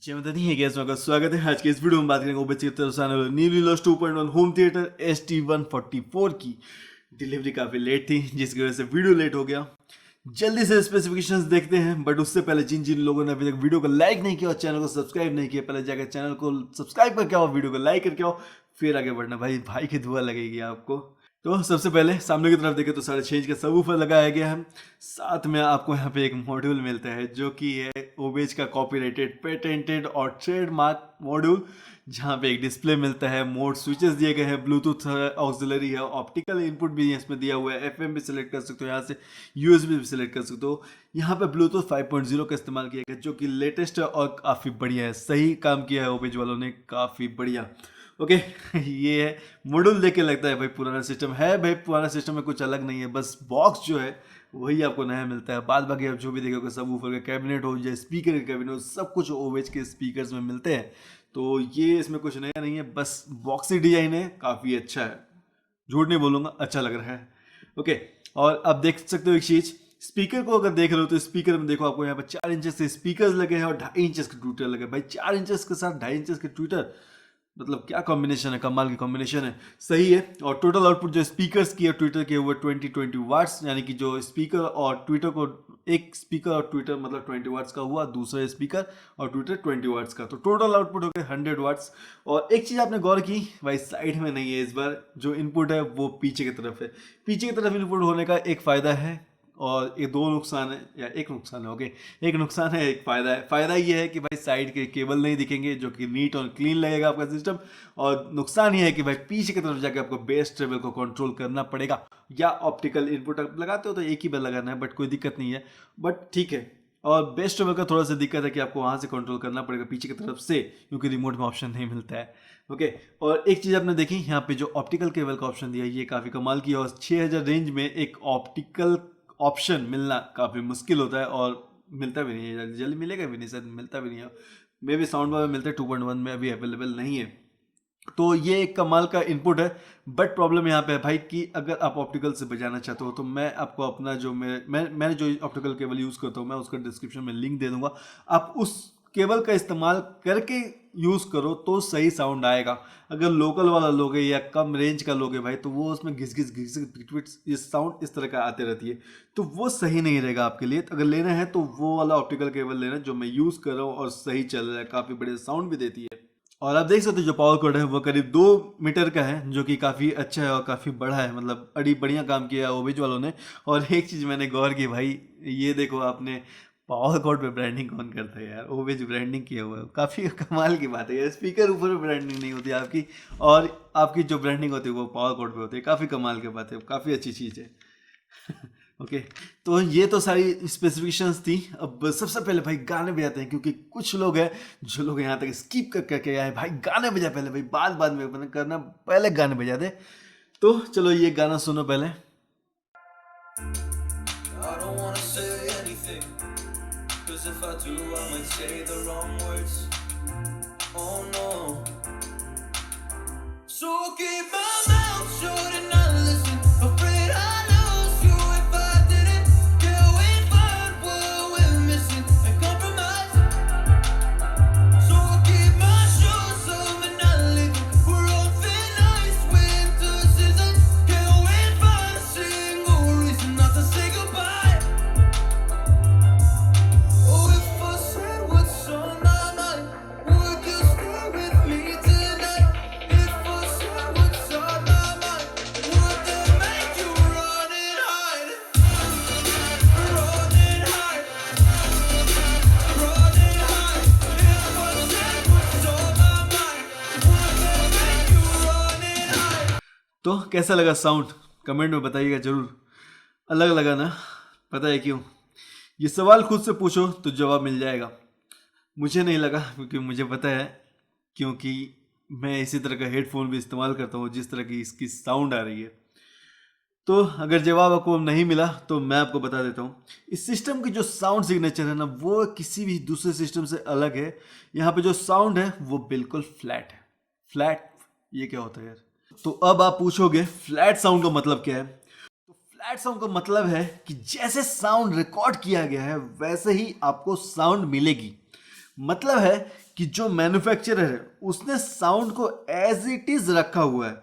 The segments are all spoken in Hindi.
जय माता दी है गैस का स्वागत है। आज के इस वीडियो में बात करेंगे ओबेज की तरफ से आने वाले newly launch 2.1 home theatre ST144 की डिलीवरी काफ़ी लेट थी, जिसकी वजह से वीडियो लेट हो गया। जल्दी से स्पेसिफिकेशंस देखते हैं, बट उससे पहले जिन जिन लोगों ने अभी तक वीडियो को लाइक नहीं किया और चैनल को सब्सक्राइब नहीं किया, पहले जाकर चैनल को सब्सक्राइब करके आओ, वीडियो को लाइक करके आओ, फिर आगे बढ़ना। भाई की दुआ लगेगी आपको। तो सबसे पहले सामने की तरफ देखें तो 6.5 इंच का सबवूफर लगाया गया है। साथ में आपको यहाँ पे एक मॉड्यूल मिलता है जो कि है ओबेज का कॉपीराइटेड, पेटेंटेड और ट्रेडमार्क मॉड्यूल, जहाँ पे एक डिस्प्ले मिलता है, मोड स्विचेस दिए गए हैं, ब्लूटूथ ऑक्सिलरी है, ऑप्टिकल इनपुट भी इसमें दिया हुआ है, FM भी सिलेक्ट कर सकते हो, यहाँ से USB भी सिलेक्ट कर सकते हो। यहाँ पे ब्लूटूथ 5.0 का इस्तेमाल किया गया जो कि लेटेस्ट है और काफ़ी बढ़िया है। सही काम किया है ओबेज वालों ने, काफ़ी बढ़िया। ओके ये है मॉड्यूल, देख के लगता है भाई पुराना सिस्टम है। भाई पुराना सिस्टम में कुछ अलग नहीं है, बस बॉक्स जो है वही आपको नया मिलता है। बाद बाकी आप जो भी देखोगे, सबवूफर का कैबिनेट हो या स्पीकर का कैबिनेट हो, सब कुछ ओबेज के स्पीकर्स में मिलते हैं। तो ये इसमें कुछ नया नहीं है, बस बॉक्सी डिजाइन है, काफ़ी अच्छा है, झूठ नहीं बोलूँगा, अच्छा लग रहा है। ओके, और आप देख सकते हो एक चीज़, स्पीकर को अगर देख रहे हो तो स्पीकर में देखो आपको यहाँ पर 4 इंचेस के स्पीकर लगे हैं और 2.5 इंचेस के ट्विटर लगे। भाई 4 इंचेस के साथ 2.5 इंचेस के ट्विटर, मतलब क्या कॉम्बिनेशन है, कमाल की कॉम्बिनेशन है, सही है। और टोटल आउटपुट जो स्पीकर्स की है ट्विटर के, वो 20 वाट्स, यानी कि जो स्पीकर और ट्विटर को, एक स्पीकर और ट्विटर मतलब 20 वाट्स का हुआ, दूसरा स्पीकर और ट्विटर 20 वाट्स का, तो टोटल आउटपुट हो गया 100 वाट्स। और एक चीज़ आपने गौर की, भाई साइड में नहीं है इस बार, जो इनपुट है वो पीछे की तरफ है। पीछे की तरफ इनपुट होने का एक फ़ायदा है और ये 2 नुकसान है, या एक नुकसान है। ओके, एक नुकसान है, एक फ़ायदा है। फ़ायदा ये है कि भाई साइड के केबल नहीं दिखेंगे, जो कि नीट और क्लीन लगेगा आपका सिस्टम। और नुकसान ये है कि भाई पीछे की तरफ जाकर आपको बेस ट्रेवल को कंट्रोल करना पड़ेगा, या ऑप्टिकल इनपुट आप लगाते हो तो एक ही बार लगाना है, बट कोई दिक्कत नहीं है, बट ठीक है। और बेस ट्रेवल का थोड़ा सा दिक्कत है कि आपको वहाँ से कंट्रोल करना पड़ेगा पीछे की तरफ से, क्योंकि रिमोट में ऑप्शन नहीं मिलता है। ओके, और एक चीज़ आपने देखी यहाँ पे, जो ऑप्टिकल केबल का ऑप्शन दिया है, ये काफ़ी कमाल की है। और 6000 रेंज में एक ऑप्टिकल ऑप्शन मिलना काफ़ी मुश्किल होता है, और मिलता भी नहीं है, जल्दी मिलेगा भी नहीं, शायद मिलता भी नहीं है। मे भी साउंड बार में मिलता है, 2.1 में अभी अवेलेबल नहीं है। तो ये एक कमाल का इनपुट है, बट प्रॉब्लम यहाँ पे है भाई कि अगर आप ऑप्टिकल से बजाना चाहते हो तो मैं आपको अपना जो मैंने जो ऑप्टिकल केबल यूज़ करता हूँ, मैं उसका डिस्क्रिप्शन में लिंक दे दूंगा। आप उस केबल का इस्तेमाल करके यूज़ करो तो सही साउंड आएगा। अगर लोकल वाला लोगे या कम रेंज का लोगे भाई, तो वो उसमें घिस घिस घिस घिस ये साउंड इस तरह का आते रहती है, तो वो सही नहीं रहेगा आपके लिए। तो अगर लेना है तो वो वाला ऑप्टिकल केबल लेना जो मैं यूज़ कर रहा हूँ, और सही चल रहा है, काफ़ी बड़े साउंड भी देती है। और आप देख सकते हो जो पावर कॉर्ड है वो करीब 2 मीटर का है, जो कि काफ़ी अच्छा है और काफ़ी बड़ा है, मतलब बड़ी बढ़िया काम किया है ओबेज वालों ने। और एक चीज़ मैंने गौर की भाई, ये देखो आपने, पावर कॉर्ड पे ब्रांडिंग कौन करता है यार, ओबेज ब्रांडिंग किया हुआ है, काफ़ी कमाल की बात है यार। स्पीकर ऊपर ब्रांडिंग नहीं होती आपकी, और आपकी जो ब्रांडिंग होती है वो पावर कॉर्ड पे होती है, काफ़ी कमाल की बात है, काफ़ी अच्छी चीज़ है। ओके, तो ये तो सारी स्पेसिफिकेशंस थी। अब सबसे पहले भाई गाने बजाते हैं, क्योंकि कुछ लोग हैं जो लोग यहाँ तक स्किप कर करके आए, भाई गाने बजा पहले, भाई बाद में करना, पहले गाने बजा दे। तो चलो ये गाना सुनो पहले। I don't wanna say anything, 'cause if I do I might say the wrong words. Oh no. So keep my mouth shut and not listen. Afraid I lose you if I didn't. Can't wait for what we're missing and compromise. So keep my shoes on and not leaving. We're on thin ice, winter season. Can't wait for a single reason not to say goodbye. Oh, if I said what's on my mind, would you stay with me tonight? If I said what's on my mind, would that make you run and hide? Run and hide, run and hide. If I said what's on my mind, would that make you run and hide? तो कैसा लगा साउंड, कमेंट में बताइएगा जरूर। अलग लगा ना, पता है क्यों? ये सवाल खुद से पूछो तो जवाब मिल जाएगा। मुझे नहीं लगा, क्योंकि मुझे पता है, क्योंकि मैं इसी तरह का हेडफोन भी इस्तेमाल करता हूँ जिस तरह की इसकी साउंड आ रही है। तो अगर जवाब आपको नहीं मिला तो मैं आपको बता देता हूँ, इस सिस्टम की जो साउंड सिग्नेचर है ना, वो किसी भी दूसरे सिस्टम से अलग है। यहाँ पे जो साउंड है वो बिल्कुल फ्लैट है। फ्लैट, ये क्या होता है यार? तो अब आप पूछोगे फ्लैट साउंड का मतलब क्या है? तो फ्लैट साउंड का मतलब है कि जैसे साउंड रिकॉर्ड किया गया है वैसे ही आपको साउंड मिलेगी। मतलब है कि जो मैन्युफैक्चरर है उसने साउंड को एज इट इज रखा हुआ है,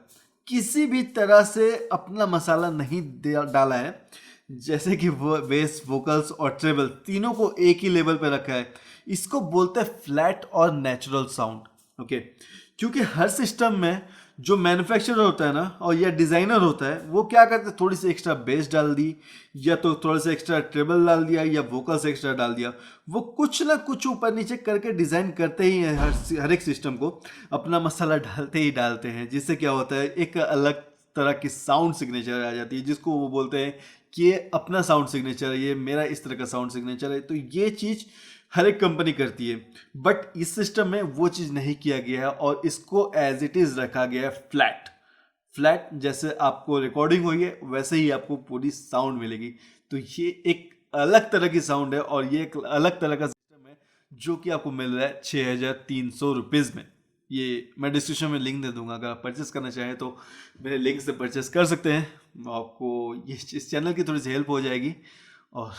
किसी भी तरह से अपना मसाला नहीं डाला है। जैसे कि वो बेस, वोकल्स और ट्रेबल तीनों को एक ही लेवल पे रखा है। इसको बोलते हैं फ्लैट और नेचुरल साउंड। ओके, क्योंकि हर सिस्टम में जो मैन्युफैक्चरर होता है ना और या डिज़ाइनर होता है वो क्या करते हैं, थोड़ी सी एक्स्ट्रा बेस डाल दी या तो थोड़ा सा एक्स्ट्रा ट्रेबल डाल दिया या वोकल्स एक्स्ट्रा डाल दिया। वो कुछ ना कुछ ऊपर नीचे करके डिज़ाइन करते ही हैं, हर एक सिस्टम को अपना मसाला डालते ही डालते हैं, जिससे क्या होता है एक अलग तरह की साउंड सिग्नेचर आ जाती है, जिसको वो बोलते हैं कि ये अपना साउंड सिग्नेचर है, ये मेरा इस तरह का साउंड सिग्नेचर है। तो ये चीज़ हर एक कंपनी करती है, बट इस सिस्टम में वो चीज़ नहीं किया गया है और इसको एज इट इज़ रखा गया है फ्लैट। फ्लैट जैसे आपको रिकॉर्डिंग हुई है वैसे ही आपको पूरी साउंड मिलेगी। तो ये एक अलग तरह की साउंड है और ये एक अलग तरह का सिस्टम है जो कि आपको मिल रहा है 6,300 रुपीज़ में। ये मैं डिस्क्रिप्शन में लिंक दे दूंगा, अगर आप परचेस करना चाहें तो मेरे लिंक से परचेस कर सकते हैं। आपको ये इस चैनल की थोड़ी सी हेल्प हो जाएगी और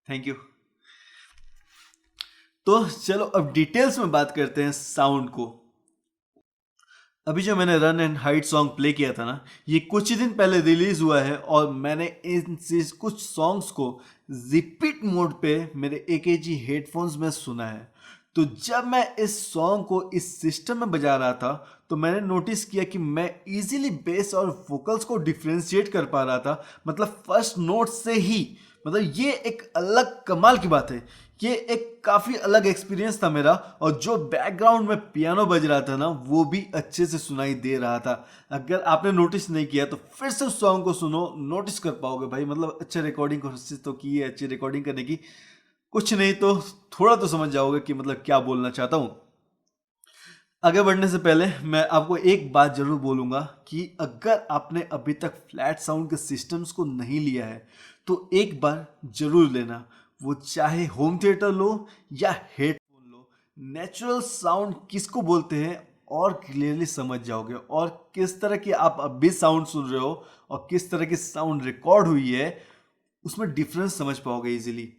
थैंक यू। तो चलो अब डिटेल्स में बात करते हैं साउंड को। अभी जो मैंने run and hide song play किया था ना, ये कुछ ही दिन पहले रिलीज हुआ है और मैंने इन कुछ सॉन्ग्स को रिपीट मोड पे मेरे AKG हेडफोन्स में सुना है। तो जब मैं इस सॉन्ग को इस सिस्टम में बजा रहा था तो मैंने नोटिस किया कि मैं इजीली बेस और वोकल्स को डिफ्रेंशिएट कर पा रहा था, मतलब फर्स्ट नोट से ही। मतलब ये एक अलग कमाल की बात है, ये एक काफ़ी अलग एक्सपीरियंस था मेरा। और जो बैकग्राउंड में पियानो बज रहा था ना वो भी अच्छे से सुनाई दे रहा था। अगर आपने नोटिस नहीं किया तो फिर से उस सॉन्ग को सुनो, नोटिस कर पाओगे भाई। मतलब अच्छे रिकॉर्डिंग कोशिश तो की है, अच्छी रिकॉर्डिंग करने की, कुछ नहीं तो थोड़ा तो समझ जाओगे कि मतलब क्या बोलना चाहता हूँ। आगे बढ़ने से पहले मैं आपको एक बात जरूर बोलूँगा कि अगर आपने अभी तक फ्लैट साउंड के सिस्टम्स को नहीं लिया है तो एक बार जरूर लेना। वो चाहे होम थिएटर लो या हेडफोन लो, नेचुरल साउंड किसको बोलते हैं और क्लियरली समझ जाओगे, और किस तरह की आप अभी साउंड सुन रहे हो और किस तरह की साउंड रिकॉर्ड हुई है उसमें डिफरेंस समझ पाओगे इजीली।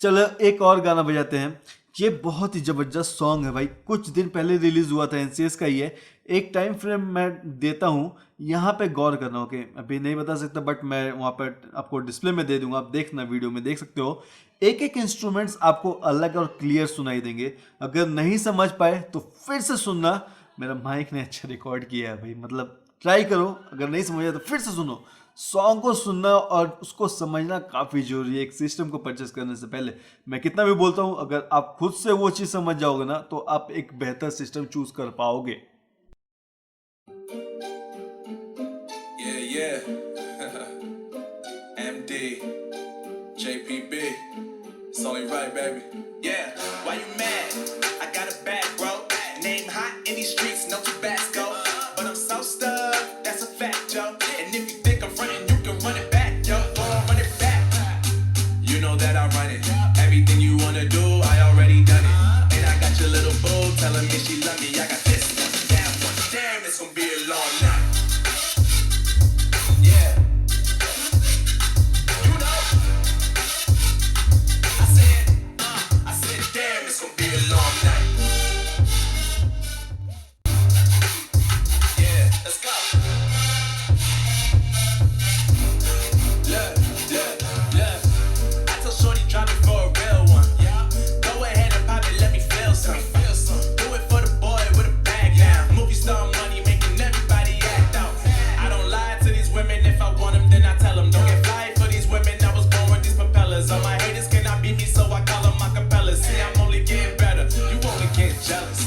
चलो एक और गाना बजाते हैं। ये बहुत ही जबरदस्त सॉन्ग है भाई, कुछ दिन पहले रिलीज हुआ था, NCS का ही है। एक टाइम फ्रेम मैं देता हूँ, यहाँ पे गौर करना। ओके, अभी नहीं बता सकता बट मैं वहाँ पर आपको डिस्प्ले में दे दूंगा, आप देखना, वीडियो में देख सकते हो। एक एक इंस्ट्रूमेंट्स आपको अलग और क्लियर सुनाई देंगे। अगर नहीं समझ पाए तो फिर से सुनना, मेरा माइक ने अच्छा रिकॉर्ड किया है भाई। मतलब ट्राई करो, अगर नहीं समझ आया तो फिर से सुनो। सॉन्ग को सुनना और उसको समझना काफ़ी जरूरी है एक सिस्टम को परचेस करने से पहले। मैं कितना भी बोलता हूँ, अगर आप खुद से वो चीज़ समझ जाओगे ना तो आप एक बेहतर सिस्टम चूज कर पाओगे। Yeah, yeah. MD, JPB. It's only right, baby. Yeah, why you mad? I got a bag, bro. Name hot in these streets, no Tabasco. But I'm so stuck, that's a fact, yo. And if you think I'm running, you can run it back, yo. Go on, run it back. You know that I run it. Everything you wanna do, I already done it. And I got your little boo telling me she love me. I got this one, that one. Damn, it's gonna be a long night. Yeah. You know. I said, damn, it's gonna be a long night. Yeah, let's go. Look, look, look. I told Shorty drop it for a real one. Yeah. Go ahead and pop it, let me feel some. Do it for the boy with a bag now. Movie star money making everybody act out. I don't lie to these women, if I want them then I tell them. Don't get fly for these women, I was born with these propellers. All my haters cannot beat me, so I call them acapellas. See, I'm only getting better, you only get jealous.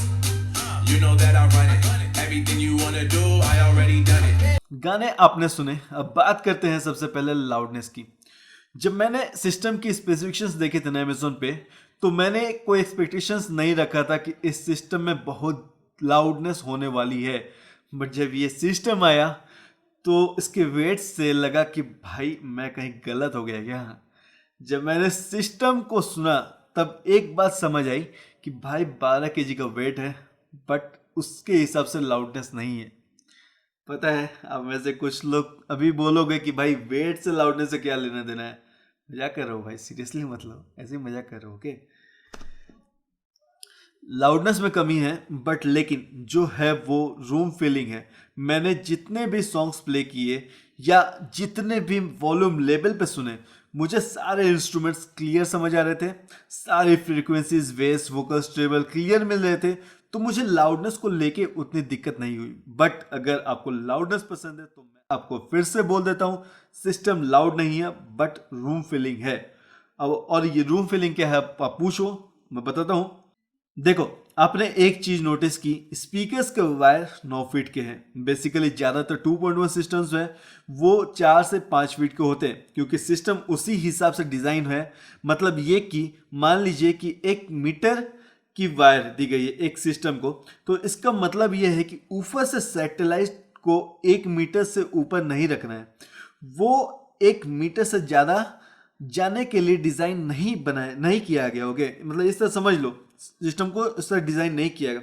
You know that I run it. Everything you wanna do, I already done it. गाने आपने सुने, अब बात करते हैं सबसे पहले लाउडनेस की। जब मैंने सिस्टम की स्पेसिफिकेशंस देखे थे ना अमेज़न पे, तो मैंने कोई एक्सपेक्टेशंस नहीं रखा था कि इस सिस्टम में बहुत लाउडनेस होने वाली है। बट जब ये सिस्टम आया तो इसके वेट से लगा कि भाई मैं कहीं गलत हो गया क्या। जब मैंने सिस्टम को सुना तब एक बात समझ आई कि भाई 12 kg का वेट है, बट उसके हिसाब से लाउडनेस नहीं है। पता है अब में से कुछ लोग अभी बोलोगे कि भाई वेट से लाउडनेस से क्या लेना देना है। मजाक कर रहे हो भाई, सीरियसली मतलब ऐसे ही मजाक कर रहे हो। ओके, लाउडनेस में कमी है, बट लेकिन जो है वो रूम फीलिंग है। मैंने जितने भी सॉन्ग्स प्ले किए या जितने भी वॉल्यूम लेवल पे सुने, मुझे सारे इंस्ट्रूमेंट्स क्लियर समझ आ रहे थे, सारी frequencies bass vocals treble clear मिल रहे थे, तो मुझे लाउडनेस को लेके उतनी दिक्कत नहीं हुई। बट अगर आपको लाउडनेस पसंद है तो मैं आपको फिर से बोल देता हूँ, सिस्टम लाउड नहीं है बट रूम फीलिंग है। अब और ये रूम फीलिंग क्या है आप पूछो, मैं बताता हूँ। देखो, आपने एक चीज नोटिस की, स्पीकर्स के वायर 9 फीट के हैं। बेसिकली ज़्यादातर 2.1 सिस्टम्स जो है वो 4 से 5 फीट के होते हैं, क्योंकि सिस्टम उसी हिसाब से डिज़ाइन है। मतलब ये कि मान लीजिए कि 1 मीटर की वायर दी गई है एक सिस्टम को, तो इसका मतलब ये है कि ऊपर से सैटेलाइट को 1 मीटर से ऊपर नहीं रखना है। वो 1 मीटर से ज़्यादा जाने के लिए डिज़ाइन नहीं किया गया। ओके, मतलब इस तरह समझ लो, सिस्टम को इस तरह डिज़ाइन नहीं किया गया।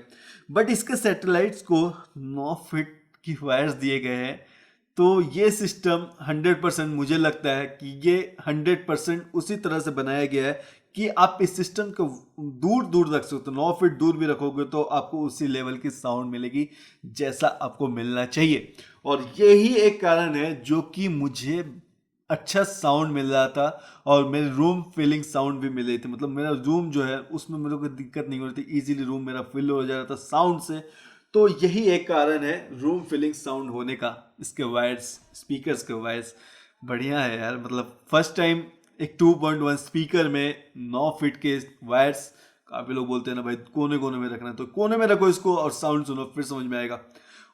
बट इसके सैटेलाइट्स को 9 फीट की वायर्स दिए गए हैं, तो ये सिस्टम 100% मुझे लगता है कि ये 100% उसी तरह से बनाया गया है कि आप इस सिस्टम को दूर दूर रख सकते हो। 9 फीट दूर भी रखोगे तो आपको उसी लेवल की साउंड मिलेगी जैसा आपको मिलना चाहिए। और यही एक कारण है जो कि मुझे अच्छा साउंड मिल रहा था और मेरे रूम फीलिंग साउंड भी मिल रही थी। मतलब मेरा रूम जो है उसमें मेरे को दिक्कत नहीं हो रही थी, इजीली रूम मेरा फिल हो जा रहा था साउंड से। तो यही एक कारण है रूम फीलिंग साउंड होने का। इसके वायर्स, स्पीकर्स के वायर्स बढ़िया है यार। मतलब फर्स्ट टाइम एक 2.1 स्पीकर में 9 फीट के वायर्स। काफ़ी लोग बोलते हैं ना भाई कोने कोने में रखना है, तो कोने में रखो इसको और साउंड सुनो, फिर समझ में आएगा।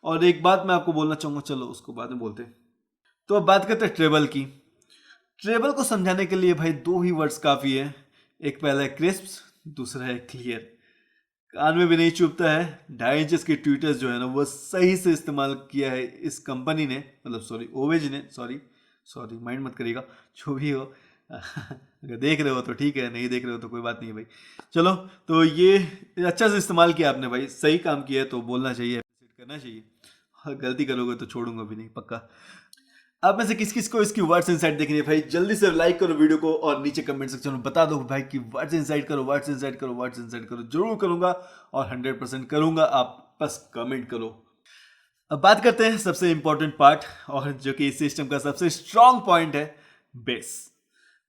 और एक बात मैं आपको बोलना चाहूँगा, चलो उसको बाद में बोलते हैं। तो अब बात करते हैं ट्रेबल की। ट्रेबल को समझाने के लिए भाई 2 ही वर्ड्स काफ़ी है। एक पहला है क्रिस्प, दूसरा है क्लियर। कान में भी नहीं चुभता है। 2.5 इंचेस के ट्विटर्स जो है ना वो सही से इस्तेमाल किया है इस कंपनी ने, मतलब सॉरी ओवेज ने, सॉरी माइंड मत करिएगा जो भी हो। अगर देख रहे हो तो ठीक है, नहीं देख रहे हो तो कोई बात नहीं है भाई। चलो, तो ये अच्छा से इस्तेमाल किया आपने भाई, सही काम किया है तो बोलना चाहिए, अप्रिशिएट करना चाहिए। हाँ, गलती करोगे तो छोड़ूंगा भी नहीं, पक्का। आप में से किस किस को इसकी वर्ड्स इनसाइड देखनी है भाई, जल्दी से लाइक करो वीडियो को और नीचे कमेंट सेक्शन में बता दो भाई कि वर्ड्स इनसाइड करो, वर्ड्स इनसाइड करो, वर्ड्स इनसाइड करो। जरूर करूंगा और 100% करूंगा, आप बस कमेंट करो। अब बात करते हैं सबसे इंपॉर्टेंट पार्ट, और जो कि इस सिस्टम का सबसे स्ट्रांग पॉइंट है, बेस।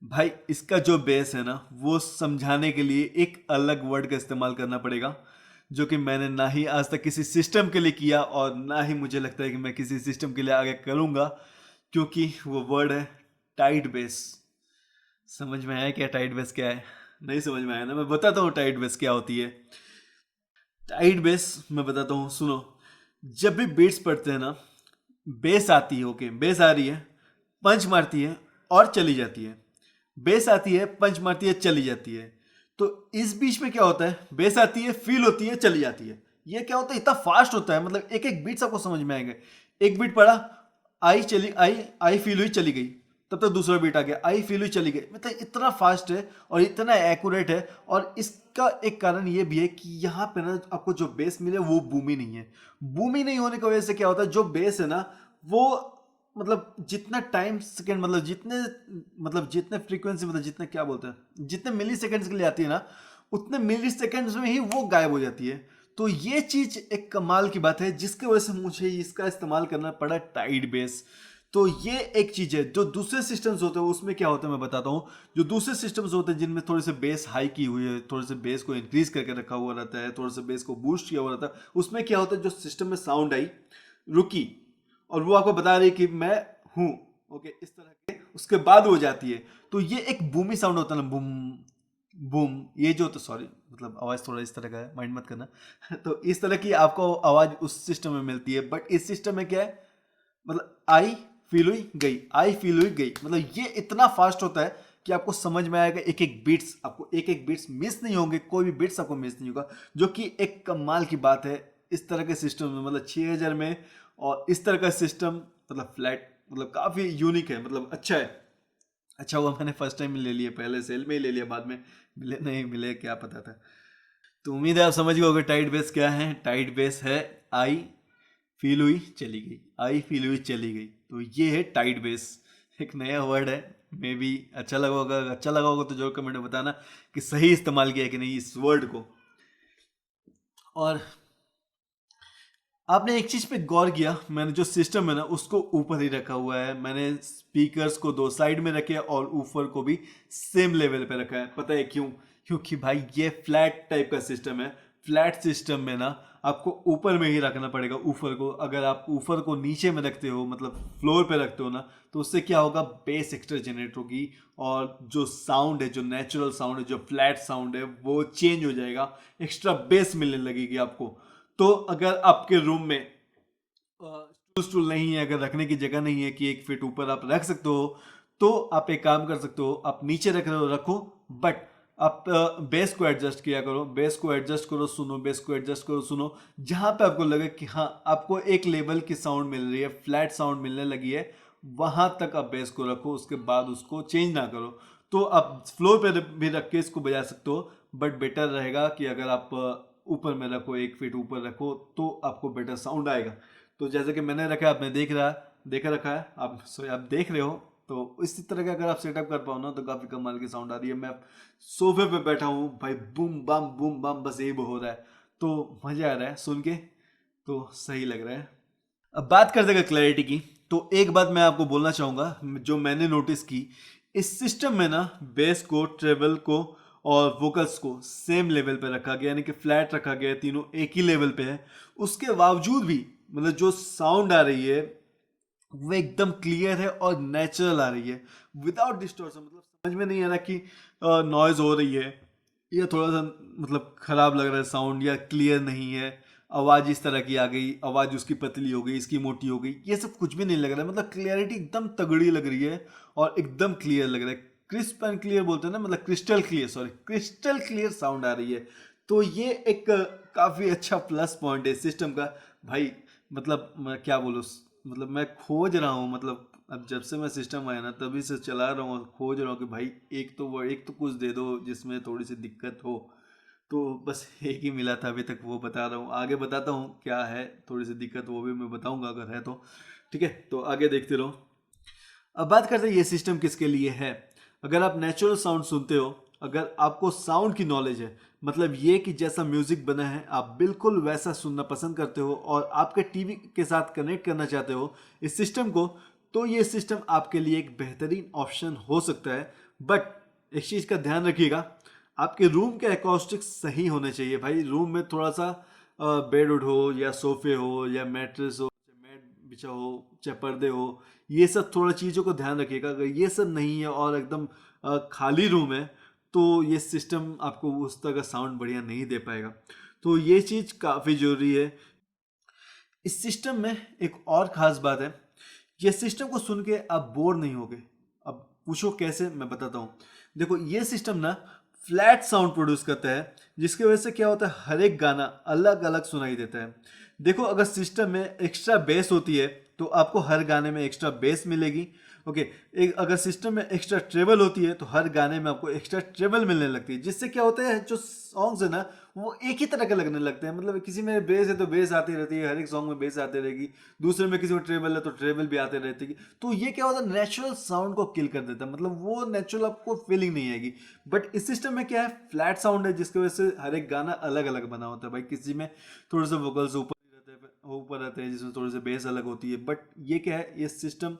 भाई इसका जो बेस है ना वो समझाने के लिए एक अलग वर्ड का इस्तेमाल करना पड़ेगा, जो कि मैंने ना ही आज तक किसी सिस्टम के लिए किया और ना ही मुझे लगता है कि मैं किसी सिस्टम के लिए आगे करूंगा, क्योंकि वो वर्ड है टाइट बेस। समझ में आया क्या टाइट बेस क्या है? नहीं समझ में आया ना, मैं बताता हूँ टाइट बेस क्या होती है। टाइट बेस मैं बताता हूँ, सुनो। जब भी बीट्स पड़ते हैं ना, बेस आती है, ओके बेस आ रही है, पंच मारती है और चली जाती है, बेस आती है, पंच मारती है, चली जाती है। तो इस बीच में क्या होता है, बेस आती है, फील होती है, चली जाती है। ये क्या होता है, इतना फास्ट होता है, मतलब एक एक बीट आपको समझ में आएगा। एक बीट पड़ा, आई फील हुई, चली गई, तब तक दूसरा बीट आ गया, आई फील हुई, चली गई। मतलब इतना फास्ट है और इतना एक्यूरेट है। और इसका एक कारण ये भी है कि यहाँ पे ना आपको जो बेस मिले वो बूमी नहीं है। बूमी नहीं होने की वजह से क्या होता है, जो बेस है ना वो मतलब जितना टाइम सेकेंड, मतलब जितने फ्रीक्वेंसी, मतलब जितने क्या बोलते हैं, जितने मिली सेकेंड्स के लिए आती है ना, उतने मिली सेकेंड्स में ही वो गायब हो जाती है। तो ये चीज एक कमाल की बात है, जिसकी वजह से मुझे इसका इस्तेमाल करना पड़ा टाइट बेस। तो ये एक चीज है। जो दूसरे सिस्टम्स होते हैं उसमें क्या होता है मैं बताता हूँ। जो दूसरे सिस्टम्स होते हैं जिनमें थोड़े से बेस हाई की हुई है, थोड़े से बेस को इंक्रीज करके रखा हुआ रहता है, थोड़े से बेस को बूस्ट किया हुआ रहता है, उसमें क्या होता है, जो सिस्टम में साउंड आई, रुकी, और वो आपको बता रही है कि मैं हूं, ओके, इस तरह के, उसके बाद वो जाती है। तो ये एक बूमी साउंड होता है ना, बूम बूम। ये जो, तो सॉरी मतलब आवाज़ थोड़ा इस तरह का है, माइंड मत करना। तो इस तरह की आपको आवाज़ उस सिस्टम में मिलती है। बट इस सिस्टम में क्या है, मतलब आई फील हुई गई, आई फील हुई गई, मतलब ये इतना फास्ट होता है कि आपको समझ में आएगा। एक एक बीट्स आपको, एक एक बीट्स मिस नहीं होंगे, कोई भी बीट्स आपको मिस नहीं होगा, जो कि एक कमाल की बात है इस तरह के सिस्टम में। मतलब 6000 में और इस तरह का सिस्टम, मतलब फ्लैट, मतलब काफ़ी यूनिक है, मतलब अच्छा है। अच्छा हुआ मैंने फर्स्ट टाइम ले लिया, पहले सेल में ही ले लिया, बाद में मिले नहीं मिले क्या पता था। तो उम्मीद है आप समझ गए होगे टाइट बेस क्या है। टाइट बेस है आई फील हुई चली गई, आई फील हुई चली गई। तो ये है टाइट बेस, एक नया वर्ड है। मे बी अच्छा लगा होगा, तो जरूर कमेंट में बताना कि सही इस्तेमाल किया है कि नहीं इस वर्ड को। और आपने एक चीज़ पे गौर किया, मैंने जो सिस्टम है ना उसको ऊपर ही रखा हुआ है। मैंने स्पीकर्स को दो साइड में रखे और ऊपर को भी सेम लेवल पे रखा है। पता है क्यों? क्योंकि भाई ये फ्लैट टाइप का सिस्टम है। फ्लैट सिस्टम में ना आपको ऊपर में ही रखना पड़ेगा ऊपर को। अगर आप ऊपर को नीचे में रखते हो, मतलब फ्लोर पे रखते हो ना, तो उससे क्या होगा, बेस एक्स्ट्रा जनरेट होगी और जो साउंड है, जो नेचुरल साउंड है, जो फ्लैट साउंड है, वो चेंज हो जाएगा, एक्स्ट्रा बेस मिलने लगेगी आपको। तो अगर आपके रूम में स्टूल नहीं है, अगर रखने की जगह नहीं है कि 1 फीट ऊपर आप रख सकते हो, तो आप एक काम कर सकते हो, आप नीचे रख रहे हो रखो, बट आप बेस को एडजस्ट किया करो, बेस को एडजस्ट करो सुनो, बेस को एडजस्ट करो सुनो, जहां पे आपको लगे कि हाँ आपको एक लेवल की साउंड मिल रही है, फ्लैट साउंड मिलने लगी है, वहां तक आप बेस को रखो, उसके बाद उसको चेंज ना करो। तो आप फ्लोर पे भी रख के इसको बजा सकते हो, बट बेटर रहेगा कि अगर आप ऊपर में रखो, 1 फीट ऊपर रखो, तो आपको बेटर साउंड आएगा। तो जैसे कि मैंने रखा है, आपने देख रखा है, आप देख रहे हो, तो इसी तरह का अगर आप सेटअप कर पाओ ना तो काफ़ी कमाल की साउंड आ रही है। मैं सोफे पे बैठा हूँ भाई, बूम बम बस यही हो रहा है, तो मज़ा आ रहा है सुन के, तो सही लग रहा है। अब बात करते हैं क्लैरिटी की, तो एक बात मैं आपको बोलना चाहूँगा जो मैंने नोटिस की, इस सिस्टम में ना बेस को, ट्रेबल को और वोकल्स को सेम लेवल पे रखा गया, यानी कि फ्लैट रखा गया है, तीनों एक ही लेवल पे है। उसके बावजूद भी मतलब जो साउंड आ रही है वो एकदम क्लियर है और नेचुरल आ रही है, विदाउट डिस्टॉर्शन। मतलब समझ में नहीं आ रहा कि नॉइज हो रही है या थोड़ा सा मतलब खराब लग रहा है साउंड, या क्लियर नहीं है, आवाज़ इस तरह की आ गई, आवाज़ उसकी पतली हो गई, इसकी मोटी हो गई, ये सब कुछ भी नहीं लग रहा है। मतलब क्लियरिटी एकदम तगड़ी लग रही है और एकदम क्लियर लग रहा है। क्रिस्प एंड क्लियर बोलते हैं ना, मतलब क्रिस्टल क्लियर साउंड आ रही है। तो ये एक काफ़ी अच्छा प्लस पॉइंट है सिस्टम का भाई। मतलब मैं क्या बोलूँ, मतलब मैं खोज रहा हूँ, मतलब अब जब से मैं सिस्टम आया ना तभी से चला रहा हूँ, खोज रहा हूँ कि भाई एक तो कुछ दे दो जिसमें थोड़ी सी दिक्कत हो। तो बस एक ही मिला था अभी तक, वो बता रहा हूँ, आगे बताता हूँ क्या है थोड़ी सी दिक्कत, वो भी मैं बताऊँगा अगर है तो। ठीक है, तो आगे देखते रहो। अब बात करते हैं ये सिस्टम किसके लिए है। अगर आप नेचुरल साउंड सुनते हो, अगर आपको साउंड की नॉलेज है, मतलब ये कि जैसा म्यूजिक बना है आप बिल्कुल वैसा सुनना पसंद करते हो और आपके टीवी के साथ कनेक्ट करना चाहते हो इस सिस्टम को, तो ये सिस्टम आपके लिए एक बेहतरीन ऑप्शन हो सकता है। बट एक चीज़ का ध्यान रखिएगा, आपके रूम के एकॉस्टिक्स सही होने चाहिए भाई। रूम में थोड़ा सा बेड उड हो या सोफे हो या मैट्रेस हो, मैट बिछा हो, चाहे पर्दे हो, ये सब थोड़ा चीज़ों को ध्यान रखिएगा। अगर ये सब नहीं है और एकदम खाली रूम है, तो ये सिस्टम आपको उस तरह का साउंड बढ़िया नहीं दे पाएगा। तो ये चीज़ काफ़ी ज़रूरी है। इस सिस्टम में एक और ख़ास बात है, ये सिस्टम को सुन के आप बोर नहीं होगे। अब पूछो कैसे, मैं बताता हूँ। देखो ये सिस्टम ना फ्लैट साउंड प्रोड्यूस करता है, जिसकी वजह से क्या होता है, हर एक गाना अलग अलग सुनाई देता है। देखो अगर सिस्टम में एक्स्ट्रा बेस होती है तो आपको हर गाने में एक्स्ट्रा बेस मिलेगी। ओके, एक अगर सिस्टम में एक्स्ट्रा ट्रेबल होती है तो हर गाने में आपको एक्स्ट्रा ट्रेबल मिलने लगती है, जिससे क्या होता है जो सॉन्ग्स है ना वो एक ही तरह के लगने लगते हैं। मतलब किसी में बेस है तो बेस आती रहती है, हर एक सॉन्ग में बेस आती रहेगी, दूसरे में किसी में ट्रेबल है तो ट्रेबल भी आते रहती है। तो ये क्या होता है, नेचुरल साउंड को किल कर देता है, मतलब वो नेचुरल आपको फीलिंग नहीं आएगी। बट इस सिस्टम में क्या है, फ्लैट साउंड है, जिसकी वजह से हर एक गाना अलग अलग बना होता है भाई। किसी में थोड़े से वोकल्स ऊपर रहते हैं जिसमें थोड़ी सी बेस अलग होती है। बट ये क्या है, ये सिस्टम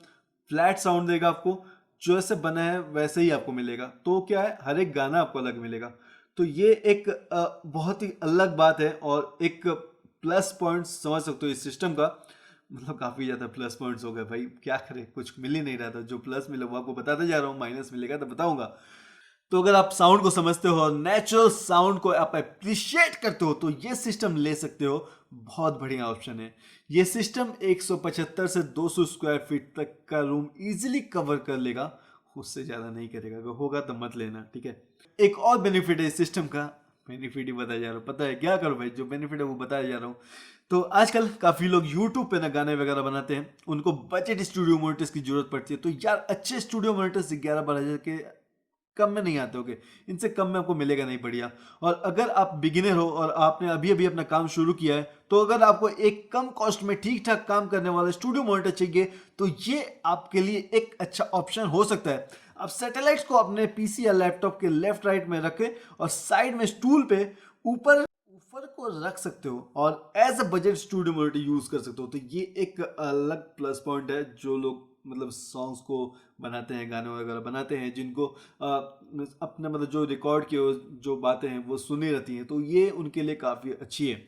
फ्लैट साउंड देगा आपको, जो ऐसे बना है वैसे ही आपको मिलेगा। तो क्या है, हर एक गाना आपको अलग मिलेगा। तो ये एक बहुत ही अलग बात है और एक प्लस पॉइंट समझ सकते हो इस सिस्टम का। मतलब काफ़ी ज़्यादा प्लस पॉइंट्स हो गए भाई, क्या करें, कुछ मिल ही नहीं रहा था। जो प्लस मिला वो आपको बताते जा रहा हूँ, माइनस मिलेगा तो बताऊंगा। तो अगर आप साउंड को समझते हो और नेचुरल साउंड को आप अप्रिशिएट करते हो तो ये सिस्टम ले सकते हो, बहुत बढ़िया ऑप्शन है। ये सिस्टम 175 से 200 स्क्वायर फीट तक का रूम इजीली कवर कर लेगा, उससे ज़्यादा नहीं करेगा। अगर होगा तो मत लेना, ठीक है। एक और बेनिफिट है इस सिस्टम का, बेनिफिट ही बताया जा रहा हूँ, पता है क्या करो भाई, जो बेनिफिट है वो बताया जा रहा हूँ। तो आजकल काफ़ी लोग यूट्यूब पे ना गाने वगैरह बनाते हैं, उनको बजट स्टूडियो मॉनिटर्स की जरूरत पड़ती है। तो यार अच्छे स्टूडियो मॉनिटर्स 11-12 हज़ार के कम में नहीं आते होगे, इनसे कम में आपको मिलेगा नहीं बढ़िया। और अगर आप बिगिनर हो और आपने अभी अभी अपना काम शुरू किया है, तो अगर आपको एक कम कॉस्ट में ठीक ठाक काम करने वाला स्टूडियो मॉनिटर चाहिए तो ये आपके लिए एक अच्छा ऑप्शन हो सकता है। आप सैटेलाइट्स को अपने पीसी या लैपटॉप के लेफ्ट राइट में रखें और साइड में स्टूल पे ऊपर वूफर को रख सकते हो और as a budget studio monitor use कर सकते हो। तो ये एक अलग प्लस पॉइंट है जो लोग मतलब सॉन्ग्स को बनाते हैं, गाने वगैरह बनाते हैं, जिनको अपने मतलब जो रिकॉर्ड किए जो बातें हैं वो सुनी रहती हैं, तो ये उनके लिए काफ़ी अच्छी है।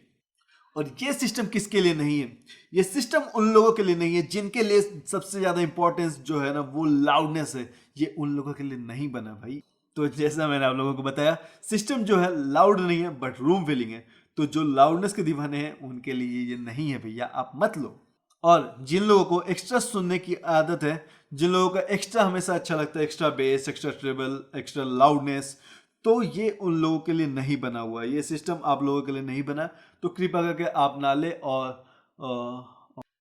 और ये सिस्टम किसके लिए नहीं है? ये सिस्टम उन लोगों के लिए नहीं है जिनके लिए सबसे ज़्यादा इंपॉर्टेंस जो है ना वो लाउडनेस है। ये उन लोगों के लिए नहीं बना भाई। तो जैसा मैंने आप लोगों को बताया, सिस्टम जो है लाउड नहीं है बट रूम फिलिंग है। तो जो लाउडनेस के दीवाने हैं उनके लिए ये नहीं है भैया, आप मत लो। और जिन लोगों को एक्स्ट्रा सुनने की आदत है, जिन लोगों का एक्स्ट्रा हमेशा अच्छा लगता है, extra bass, extra treble, extra loudness, तो ये उन लोगों के लिए नहीं बना हुआ है। ये सिस्टम आप लोगों के लिए नहीं बना, तो कृपया करके आप ना ले। और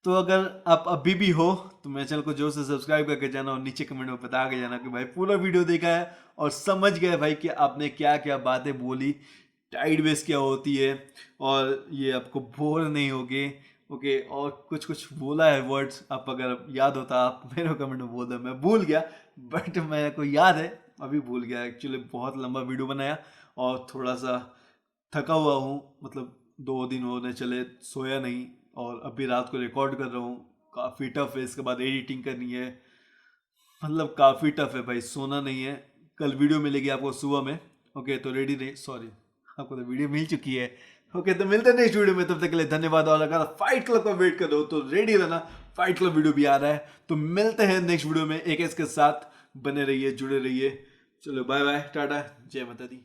तो अगर आप अभी भी हो तो मेरे चैनल को जोर से सब्सक्राइब करके जाना और नीचे कमेंट में बता के जाना कि भाई पूरा वीडियो देखा है और समझ गए भाई कि आपने क्या क्या बातें बोली, टाइड बेस क्या होती है, और ये आपको बोर नहीं होगे। ओके, और कुछ कुछ बोला है वर्ड्स, आप अगर याद होता आप मेरे कमेंट में बोल दो। मैं भूल गया बट मेरे को याद है, अभी भूल गया। एक्चुअली बहुत लंबा वीडियो बनाया और थोड़ा सा थका हुआ हूँ, मतलब 2 दिन होने चले सोया नहीं, और अभी रात को रिकॉर्ड कर रहा हूँ। काफ़ी टफ है, इसके बाद एडिटिंग करनी है, मतलब काफ़ी टफ है भाई, सोना नहीं है। कल वीडियो मिलेगी आपको सुबह में। ओके, तो रेडी नहीं, सॉरी, आपको तो वीडियो मिल चुकी है। ओके, तो मिलते हैं नेक्स्ट वीडियो में, तब तक के लिए धन्यवाद। और अगर फाइट क्लब का वेट कर रहे हो तो रेडी रहना, फाइट क्लब वीडियो भी आ रहा है। तो मिलते हैं नेक्स्ट वीडियो में एक इसके साथ, बने रहिए, जुड़े रहिए। चलो बाय बाय, टाटा, जय माता दी।